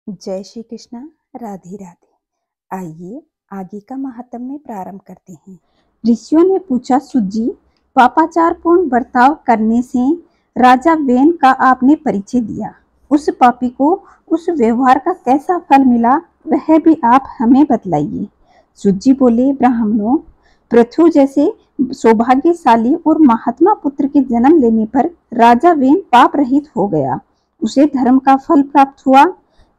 जय श्री कृष्णा। राधे राधे। आइए आगे का महात्म्य प्रारंभ करते हैं। ऋषियों ने पूछा, सुजी, पापाचारपूर्ण बर्ताव करने से राजा वेन का आपने परिचय दिया, उस पापी को उस व्यवहार का कैसा फल मिला, वह भी आप हमें बतलाइए। सुजी बोले, ब्राह्मणों, पृथु जैसे सौभाग्यशाली और महात्मा पुत्र के जन्म लेने पर राजा वेन पाप रहित हो गया। उसे धर्म का फल प्राप्त हुआ।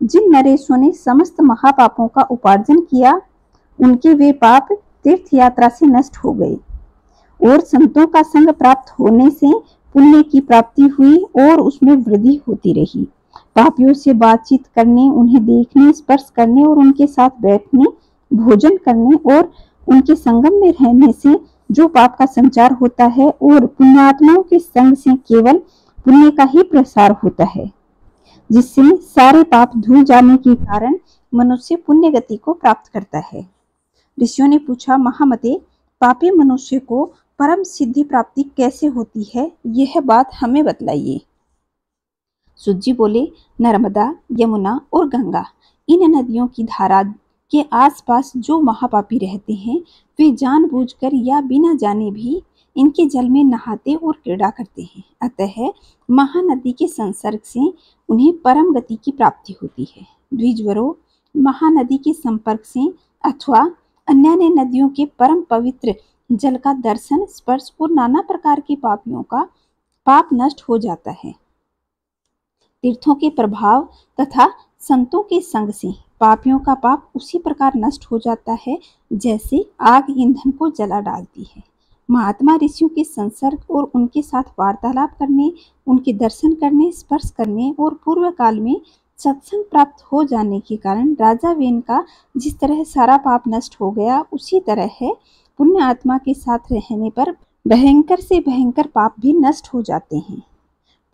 जिन नरेशों ने समस्त महापापों का उपार्जन किया, उनके वे पाप तीर्थ यात्रा से नष्ट हो गए और संतों का संग प्राप्त होने से पुण्य की प्राप्ति हुई और उसमें वृद्धि होती रही। पापियों से बातचीत करने, उन्हें देखने, स्पर्श करने और उनके साथ बैठने, भोजन करने और उनके संगम में रहने से जो पाप का संचार होता है और पुण्यात्माओं के संग से केवल पुण्य का ही प्रसार होता है, जिससे सारे पाप धुल जाने के कारण मनुष्य पुण्य गति को प्राप्त करता है। ऋषियों ने पूछा, महामते, पापी मनुष्य को परम सिद्धि प्राप्ति कैसे होती है, यह बात हमें बतलाइए। सुजी बोले, नर्मदा, यमुना और गंगा, इन नदियों की धारा के आसपास जो महापापी रहते हैं, वे जानबूझकर या बिना जाने भी इनके जल में नहाते और क्रीड़ा करते हैं। अतः महानदी के संसर्ग से उन्हें परम गति की प्राप्ति होती है। द्विजवरों, महानदी के संपर्क से अथवा अन्य नदियों के परम पवित्र जल का दर्शन, स्पर्श और नाना प्रकार के पापियों का पाप नष्ट हो जाता है। तीर्थों के प्रभाव तथा संतों के संग से पापियों का पाप उसी प्रकार नष्ट हो जाता है जैसे आग ईंधन को जला डालती है। महात्मा ऋषियों के संसर्ग और उनके साथ वार्तालाप करने, उनके दर्शन करने, स्पर्श करने और पूर्व काल में सत्संग प्राप्त हो जाने के कारण राजा वेन का जिस तरह सारा पाप नष्ट हो गया, उसी तरह है पुण्य आत्मा के साथ रहने पर भयंकर से भयंकर पाप भी नष्ट हो जाते हैं।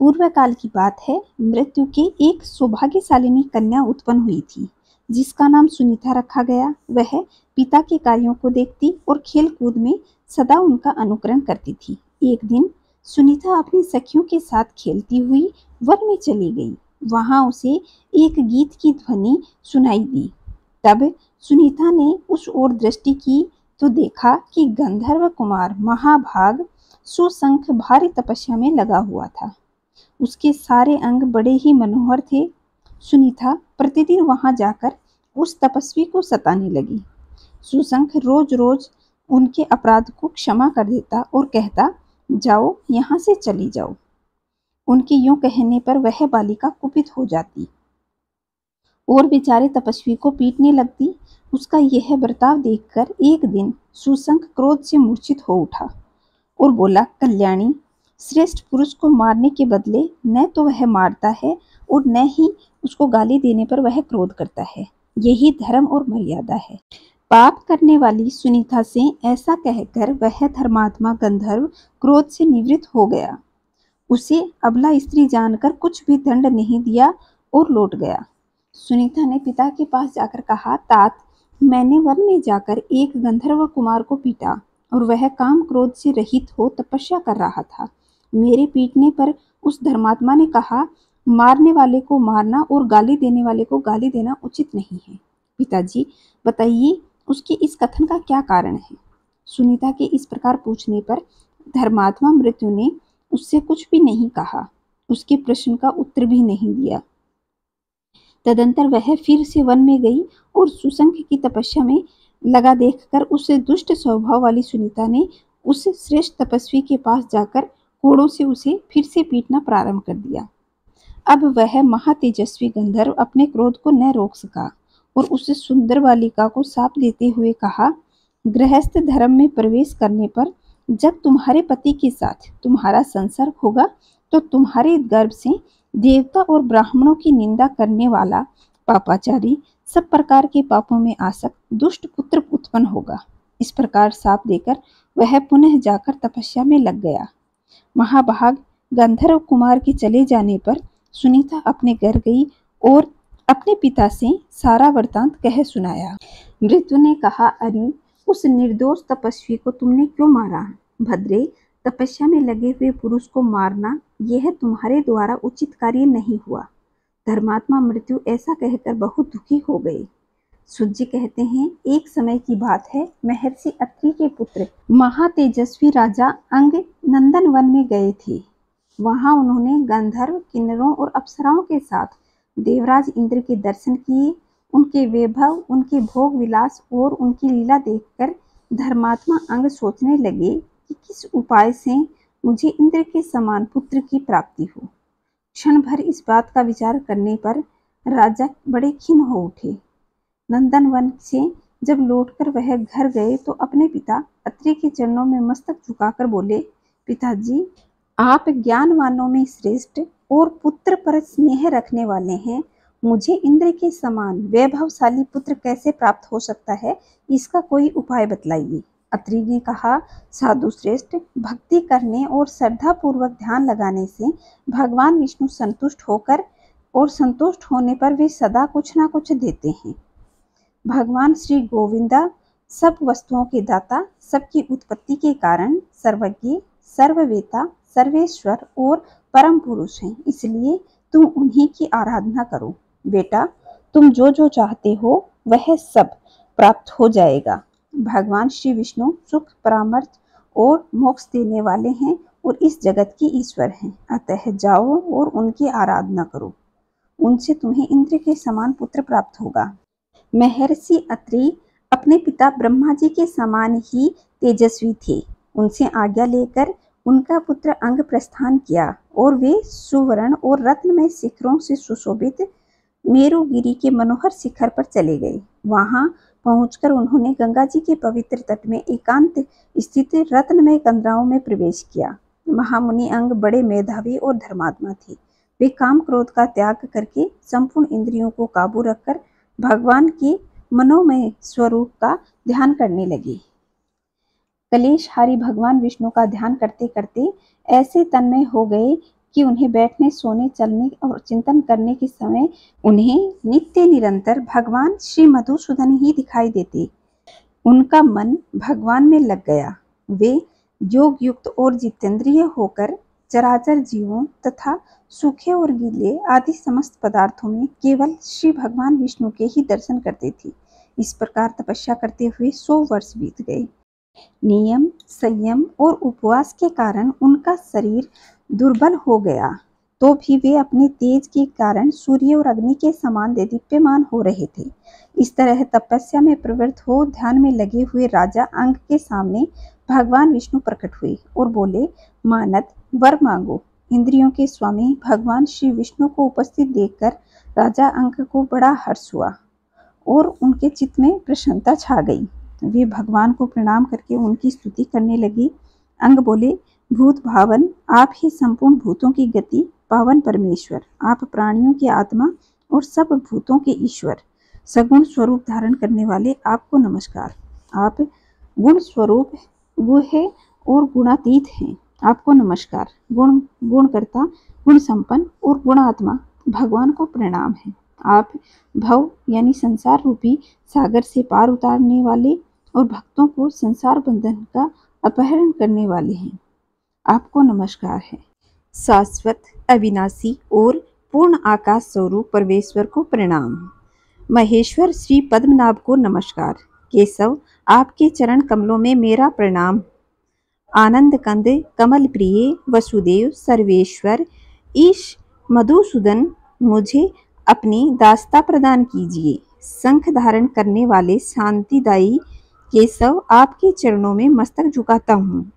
पूर्व काल की बात है, मृत्यु की एक सौभाग्यशालिनी कन्या उत्पन्न हुई थी, जिसका नाम सुनीता रखा गया। वह पिता के कार्यों को देखती और खेल कूद में सदा उनका अनुकरण करती थी। एक दिन सुनीता अपनी सखियों के साथ खेलती हुई वन में चली गई। वहां उसे एक गीत की ध्वनि सुनाई दी। तब सुनीता ने उस ओर दृष्टि की तो देखा कि गंधर्व कुमार महाभाग सुशंख भारी तपस्या में लगा हुआ था। उसके सारे अंग बड़े ही मनोहर थे। सुनीता प्रतिदिन वहां जाकर उस तपस्वी को सताने लगी। सुशंख रोज रोज उनके अपराध को क्षमा कर देता और कहता, जाओ, यहाँ से चली जाओ। उनके यूं कहने पर वह बालिका कुपित हो जाती और बेचारे तपस्वी को पीटने लगती। उसका यह बर्ताव देखकर एक दिन सुशंख क्रोध से मूर्छित हो उठा और बोला, कल्याणी, श्रेष्ठ पुरुष को मारने के बदले न तो वह मारता है और न ही उसको गाली देने पर वह क्रोध करता है। यही धर्म और मर्यादा है। पाप करने वाली सुनीता से ऐसा कहकर वह धर्मात्मा गंधर्व क्रोध से निवृत्त हो गया। उसे अबला स्त्री जानकर कुछ भी दंड नहीं दिया और लौट गया। सुनीता ने पिता के पास जाकर कहा, तात, मैंने वन में जाकर एक गंधर्व कुमार को पीटा और वह काम क्रोध से रहित हो तपस्या कर रहा था। मेरे पीटने पर उस धर्मात्मा ने कहा, मारने वाले को मारना और गाली देने वाले को गाली देना उचित नहीं है। पिताजी, बताइए, उसके इस कथन का क्या कारण है? सुनीता के इस प्रकार पूछने पर धर्मात्मा मृत्यु ने उससे कुछ भी नहीं कहा, उसके प्रश्न का उत्तर भी नहीं दिया। तदंतर वह फिर से वन में गई और सुशंख की तपस्या में लगा देखकर उस दुष्ट स्वभाव वाली सुनीता ने उस श्रेष्ठ तपस्वी के पास जाकर कोड़ों से उसे फिर से पीटना प्रारंभ कर दिया। अब वह महातेजस्वी गंधर्व अपने क्रोध को न रोक सका और उस सुंदर बालिका को शाप देते हुए कहा, गृहस्थ धर्म में प्रवेश करने पर जब तुम्हारे पति के साथ तुम्हारा संसर्ग होगा तो तुम्हारे गर्भ से देवता और ब्राह्मणों की निंदा करने वाला पापाचारी, सब प्रकार के पापों में आसक्त दुष्ट पुत्र उत्पन्न होगा। इस प्रकार शाप देकर वह पुनः जाकर तपस्या में लग गया। महाभाग गंधर्व कुमार के चले जाने पर सुनीता अपने घर गई और अपने पिता से सारा वृतांत कह सुनाया। मृत्यु ने कहा, अरे, उस निर्दोष तपस्वी को तुमने क्यों मारा? भद्रे, तपस्या में लगे हुए पुरुष को मारना यह तुम्हारे द्वारा उचित कार्य नहीं हुआ। धर्मात्मा मृत्यु ऐसा कहकर बहुत दुखी हो गए। सूत जी कहते हैं, एक समय की बात है, महर्षि अत्रि के पुत्र महातेजस्वी राजा अंग नंदनवन में गए थे। वहां उन्होंने गंधर्व, किन्नरों और अप्सराओं के साथ देवराज इंद्र के दर्शन किए। उनके वैभव, उनके भोग विलास और उनकी लीला देखकर धर्मात्मा अंग सोचने लगे कि किस उपाय से मुझे इंद्र के समान पुत्र की प्राप्ति हो। क्षण भर इस बात का विचार करने पर राजा बड़े खिन्न हो उठे। नंदनवन से जब लौटकर वह घर गए तो अपने पिता अत्रि के चरणों में मस्तक झुकाकर बोले, पिताजी, आप ज्ञानवानों में श्रेष्ठ और पुत्र पर स्नेह रखने वाले हैं। मुझे इंद्र के समान वैभवशाली पुत्र कैसे प्राप्त हो सकता है, इसका कोई उपाय बतलाइए। अत्रि ने कहा, साधु श्रेष्ठ, भक्ति करने और श्रद्धा पूर्वक ध्यान लगाने से भगवान विष्णु संतुष्ट होकर और संतुष्ट होने पर वे सदा कुछ ना कुछ देते हैं। भगवान श्री गोविंदा सब वस्तुओं के दाता, सबकी उत्पत्ति के कारण, सर्वज्ञ, सर्ववेता, सर्वेश्वर और परम पुरुष हैं। इसलिए तुम उन्हीं की आराधना करो। बेटा, तुम जो जो चाहते हो वह सब प्राप्त हो जाएगा। भगवान श्री विष्णु सुख, परामर्श और मोक्ष देने वाले हैं और इस जगत के ईश्वर हैं। अतः जाओ और उनकी आराधना करो। उनसे तुम्हें इंद्र के समान पुत्र प्राप्त होगा। महर्षि अत्रि अपने पिता ब्रह्मा जी के समान ही तेजस्वी थे। उनसे आज्ञा लेकर उनका पुत्र अंग प्रस्थान किया और वे सुवर्ण और रत्नमय शिखरों से सुशोभित मेरुगिरी के मनोहर शिखर पर चले गए। वहां पहुंचकर उन्होंने गंगा जी के पवित्र तट में एकांत स्थित रत्नमय कंदराओं में प्रवेश किया। महामुनि अंग बड़े मेधावी और धर्मात्मा थे। वे काम क्रोध का त्याग करके संपूर्ण इंद्रियों को काबू रखकर भगवान के मनोमय स्वरूप का ध्यान करने लगे। कलेशहारी भगवान विष्णु का ध्यान करते करते ऐसे तन्मय हो गए कि उन्हें बैठने, सोने, चलने और चिंतन करने के समय उन्हें नित्य निरंतर भगवान श्री मधुसूदन ही दिखाई देते। उनका मन भगवान में लग गया। वे योग युक्त और जितेंद्रिय होकर चराचर जीवों तथा सूखे और गीले आदि समस्त पदार्थों में केवल श्री भगवान विष्णु के ही दर्शन करते थे। इस प्रकार तपस्या करते हुए 100 वर्ष बीत गए। नियम, संयम और उपवास के कारण उनका शरीर दुर्बल हो गया, तो भी वे अपने तेज के कारण सूर्य और अग्नि के समान देदीप्यमान हो रहे थे। इस तरह तपस्या में प्रवृत्त हो ध्यान में लगे हुए राजा अंग के सामने भगवान विष्णु प्रकट हुए और बोले, मानद, वर मांगो। इंद्रियों के स्वामी भगवान श्री विष्णु को उपस्थित देखकर राजा अंग को बड़ा हर्ष हुआ और उनके चित्त में प्रसन्नता छा गई। वे भगवान को प्रणाम करके उनकी स्तुति करने लगे। अंग बोले, भूत भावन, आप ही संपूर्ण भूतों की गति, पावन परमेश्वर, आप प्राणियों की आत्मा और सब भूतों के ईश्वर, सगुण स्वरूप धारण करने वाले, आपको नमस्कार। आप गुण स्वरूप, गुहे और गुणातीत हैं, आपको नमस्कार। गुणकर्ता, गुण संपन्न और गुणात्मा भगवान को प्रणाम है। आप भव यानी संसार रूपी सागर से पार उतारने वाले और भक्तों को संसार बंधन का अपहरण करने वाले हैं, आपको नमस्कार है। शाश्वत, अविनाशी और पूर्ण आकाश स्वरूप परमेश्वर को प्रणाम। महेश्वर श्री पद्मनाभ को नमस्कार। केशव, आपके चरण कमलों में मेरा प्रणाम। आनंद कंद, कमल प्रिय, वसुदेव, सर्वेश्वर, ईश मधुसूदन, मुझे अपनी दास्ता प्रदान कीजिए। शंख धारण करने वाले शांतिदायी केशव, आपके चरणों में मस्तक झुकाता हूँ।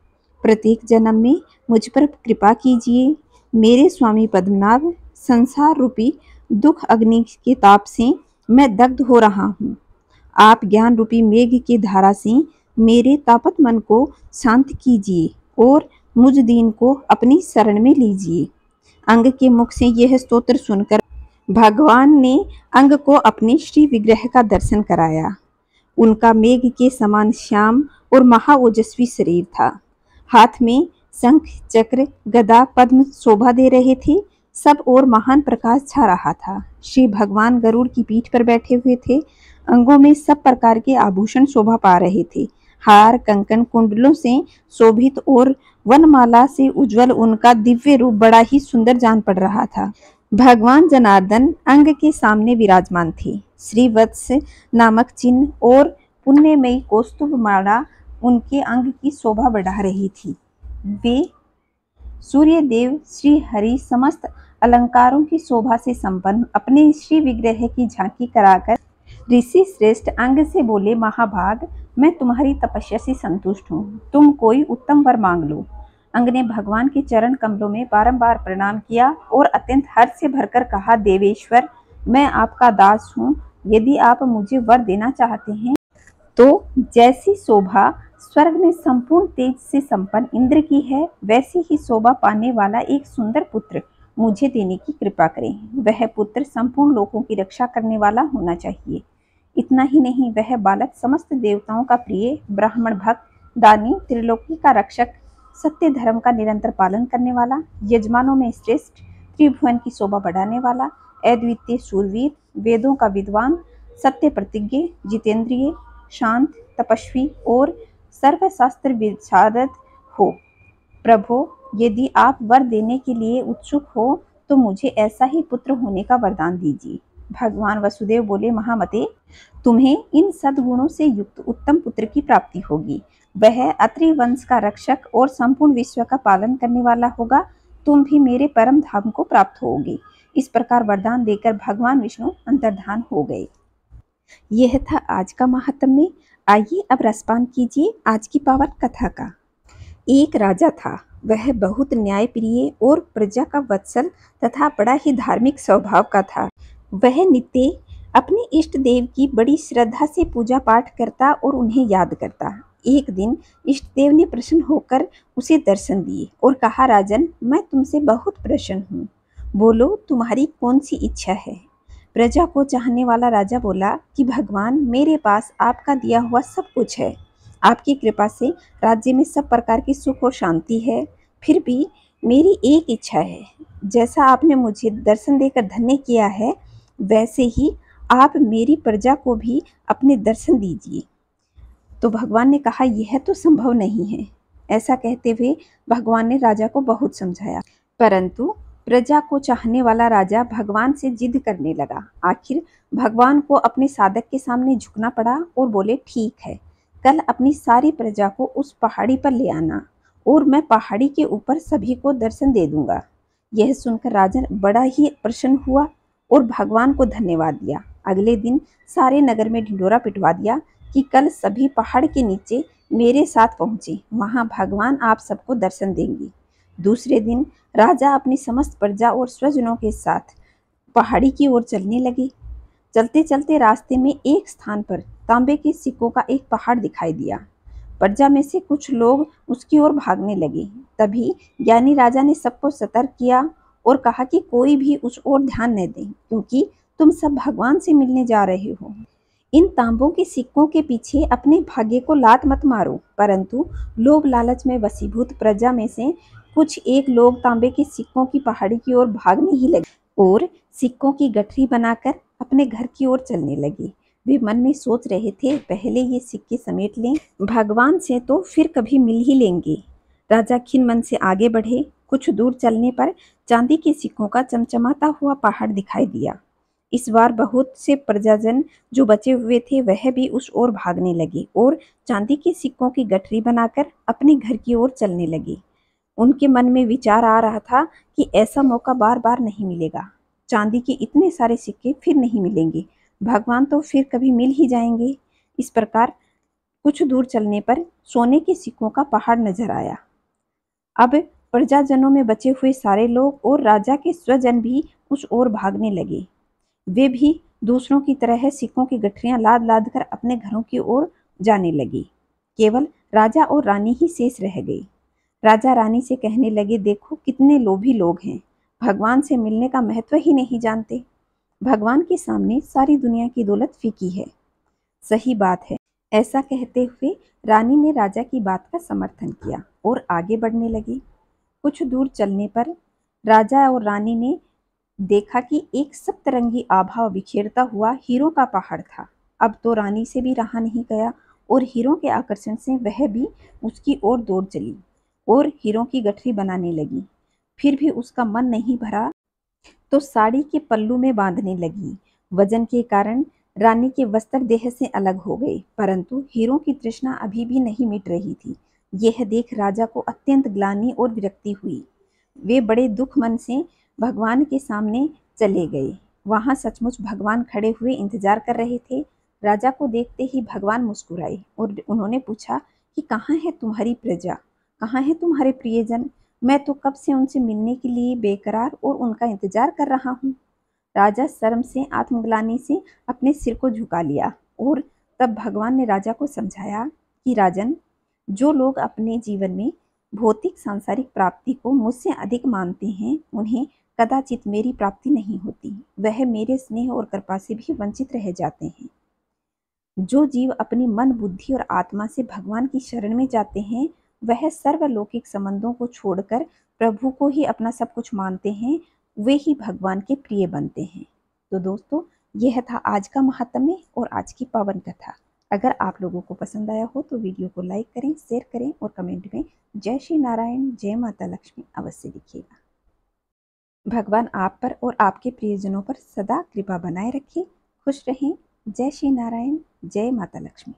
प्रत्येक जन्म में मुझ पर कृपा कीजिए। मेरे स्वामी पद्मनाभ, संसार रूपी दुख अग्नि के ताप से मैं दग्ध हो रहा हूँ। आप ज्ञान रूपी मेघ की धारा से मेरे तापत मन को शांत कीजिए और मुझ दीन को अपनी शरण में लीजिए। अंग के मुख से यह स्तोत्र सुनकर भगवान ने अंग को अपने श्री विग्रह का दर्शन कराया। उनका मेघ के समान श्याम और महाओजस्वी शरीर था। हाथ में शंख, चक्र, गदा, पद्म शोभा दे रहे थे। सब और महान प्रकाश छा रहा था। श्री भगवान गरुड़ की पीठ पर बैठे हुए थे। अंगों में सब प्रकार के आभूषण शोभा पा रहे थे। हार, कंकन, कुंडलों से शोभित और वनमाला से उज्जवल उनका दिव्य रूप बड़ा ही सुंदर जान पड़ रहा था। भगवान जनार्दन अंग के सामने विराजमान थे। श्रीवत्स नामक चिन्ह और पुण्यमयी कौस्तुभ माला उनके अंग की शोभा बढ़ा रही थी। वे सूर्यदेव श्री हरि समस्त अलंकारों की शोभा से संपन्न अपने श्री विग्रह की झांकी कराकर ऋषि श्रेष्ठ अंग से बोले, महाभाग, मैं तुम्हारी तपस्या से संतुष्ट हूँ, तुम कोई उत्तम वर मांग लो। अंग ने भगवान के चरण कमलों में बारंबार प्रणाम किया और अत्यंत हर्ष से भरकर कहा, देवेश्वर, मैं आपका दास हूँ। यदि आप मुझे वर देना चाहते हैं तो जैसी शोभा स्वर्ग में संपूर्ण तेज से संपन्न इंद्र की है, वैसी ही शोभा पाने वाला एक सुंदर पुत्र मुझे देने की कृपा करें। वह पुत्र संपूर्ण लोकों की रक्षा करने वाला होना चाहिए। इतना ही नहीं, वह बालक समस्त देवताओं का प्रिय, ब्राह्मण भक्त, दानी, त्रिलोकी का रक्षक, सत्य धर्म का निरंतर पालन करने वाला, यजमानों में श्रेष्ठ, त्रिभुवन की शोभा बढ़ाने वाला, अद्वितीय शूरवीर, वेदों का विद्वान, सत्य प्रतिज्ञ, जितेंद्रिय, शांत, तपस्वी और सर्वशास्त्र विशारद हो। प्रभो, यदि आप वर देने के लिए उत्सुक हो तो मुझे ऐसा ही पुत्र होने का वरदान दीजिए। भगवान वसुदेव बोले, महामते, तुम्हें इन सद्गुणों से युक्त उत्तम पुत्र की प्राप्ति होगी। वह अत्रि वंश का रक्षक और संपूर्ण विश्व का पालन करने वाला होगा। तुम भी मेरे परम धाम को प्राप्त होगे। इस प्रकार वरदान देकर भगवान विष्णु अंतर्धान हो गए। यह था आज का महात्म्य। आइए अब रसपान कीजिए आज की पावन कथा का। एक राजा था। वह बहुत न्यायप्रिय और प्रजा का वत्सल तथा बड़ा ही धार्मिक स्वभाव का था। वह नित्य अपने इष्ट देव की बड़ी श्रद्धा से पूजा पाठ करता और उन्हें याद करता। एक दिन इष्ट देव ने प्रसन्न होकर उसे दर्शन दिए और कहा, राजन, मैं तुमसे बहुत प्रसन्न हूँ। बोलो, तुम्हारी कौन सी इच्छा है? प्रजा को चाहने वाला राजा बोला कि भगवान, मेरे पास आपका दिया हुआ सब कुछ है। आपकी कृपा से राज्य में सब प्रकार की सुख और शांति है। फिर भी मेरी एक इच्छा है, जैसा आपने मुझे दर्शन देकर धन्य किया है, वैसे ही आप मेरी प्रजा को भी अपने दर्शन दीजिए। तो भगवान ने कहा, यह तो संभव नहीं है। ऐसा कहते हुए भगवान ने राजा को बहुत समझाया, परंतु प्रजा को चाहने वाला राजा भगवान से जिद करने लगा। आखिर भगवान को अपने साधक के सामने झुकना पड़ा और बोले, ठीक है, कल अपनी सारी प्रजा को उस पहाड़ी पर ले आना और मैं पहाड़ी के ऊपर सभी को दर्शन दे दूंगा। यह सुनकर राजन बड़ा ही प्रसन्न हुआ और भगवान को धन्यवाद दिया। अगले दिन सारे नगर में ढिंढोरा पिटवा दिया कि कल सभी पहाड़ के नीचे मेरे साथ पहुंचे, वहां भगवान आप सबको दर्शन देंगे। दूसरे दिन राजा अपनी समस्त प्रजा और स्वजनों के साथ पहाड़ी की ओर चलने लगे। चलते चलते रास्ते में एक स्थान पर तांबे के सिक्कों का एक पहाड़ दिखाई दिया। प्रजा में से कुछ लोग उसकी ओर भागने लगे। तभी ज्ञानी राजा ने सबको सतर्क किया और कहा कि कोई भी उस ओर ध्यान न दे, क्योंकि तुम सब भगवान से मिलने जा रहे हो। इन तांबों के सिक्कों के पीछे अपने भाग्य को लात मत मारो। परंतु लोभ लालच में वशीभूत प्रजा में से कुछ एक लोग तांबे के सिक्कों की पहाड़ी की ओर भागने ही लगे और सिक्कों की गठरी बनाकर अपने घर की ओर चलने लगे। वे मन में सोच रहे थे, पहले ये सिक्के समेट लें, भगवान से तो फिर कभी मिल ही लेंगे। राजा खिन्न मन से आगे बढ़े। कुछ दूर चलने पर चांदी के सिक्कों का चमचमाता हुआ पहाड़ दिखाई दिया। इस बार बहुत से प्रजाजन जो बचे हुए थे वह भी उस ओर भागने लगे और चांदी के सिक्कों की गठरी बनाकर अपने घर की ओर चलने लगे। उनके मन में विचार आ रहा था कि ऐसा मौका बार बार नहीं मिलेगा। चांदी के इतने सारे सिक्के फिर नहीं मिलेंगे, भगवान तो फिर कभी मिल ही जाएंगे। इस प्रकार कुछ दूर चलने पर सोने के सिक्कों का पहाड़ नजर आया। अब प्रजाजनों में बचे हुए सारे लोग और राजा के स्वजन भी उस ओर भागने लगे। वे भी दूसरों की तरह सिक्कों की गठरियां लाद लाद कर अपने घरों की ओर जाने लगी। केवल राजा और रानी ही शेष रह गई। राजा रानी से कहने लगे, देखो कितने लोभी लोग हैं, भगवान से मिलने का महत्व ही नहीं जानते। भगवान के सामने सारी दुनिया की दौलत फीकी है। सही बात है। ऐसा कहते हुए रानी ने राजा की बात का समर्थन किया और आगे बढ़ने लगी। कुछ दूर चलने पर राजा और रानी ने देखा कि एक सप्तरंगी आभा बिखेरता हुआ हीरों का पहाड़ था। अब तो रानी से भी रहा नहीं गया और हीरों के आकर्षण से वह भी उसकी ओर दौड़ चली और हीरों की गठरी बनाने लगी। फिर भी उसका मन नहीं भरा तो साड़ी के पल्लू में बांधने लगी। वजन के कारण रानी के वस्त्र देह से अलग हो गए, परंतु हीरों की तृष्णा अभी भी नहीं मिट रही थी। यह देख राजा को अत्यंत ग्लानि और विरक्ति हुई। वे बड़े दुख मन से भगवान के सामने चले गए। वहां सचमुच भगवान खड़े हुए इंतजार कर रहे थे। राजा को देखते ही भगवान मुस्कुराए और उन्होंने पूछा कि कहाँ है तुम्हारी प्रजा, कहाँ है तुम्हारे प्रियजन? मैं तो कब से उनसे मिलने के लिए बेकरार और उनका इंतजार कर रहा हूँ। राजा शर्म से, आत्मग्लानि से अपने सिर को झुका लिया और तब भगवान ने राजा को समझाया कि राजन, जो लोग अपने जीवन में भौतिक सांसारिक प्राप्ति को मुझसे अधिक मानते हैं, उन्हें कदाचित मेरी प्राप्ति नहीं होती। वह मेरे स्नेह और कृपा से भी वंचित रह जाते हैं। जो जीव अपनी मन, बुद्धि और आत्मा से भगवान की शरण में जाते हैं, वह सर्वलौकिक संबंधों को छोड़कर प्रभु को ही अपना सब कुछ मानते हैं। वे ही भगवान के प्रिय बनते हैं। तो दोस्तों, यह था आज का महात्म्य और आज की पावन कथा। अगर आप लोगों को पसंद आया हो तो वीडियो को लाइक करें, शेयर करें और कमेंट में जय श्री नारायण, जय माता लक्ष्मी अवश्य लिखिएगा। भगवान आप पर और आपके प्रियजनों पर सदा कृपा बनाए रखें। खुश रहें। जय श्री नारायण, जय माता लक्ष्मी।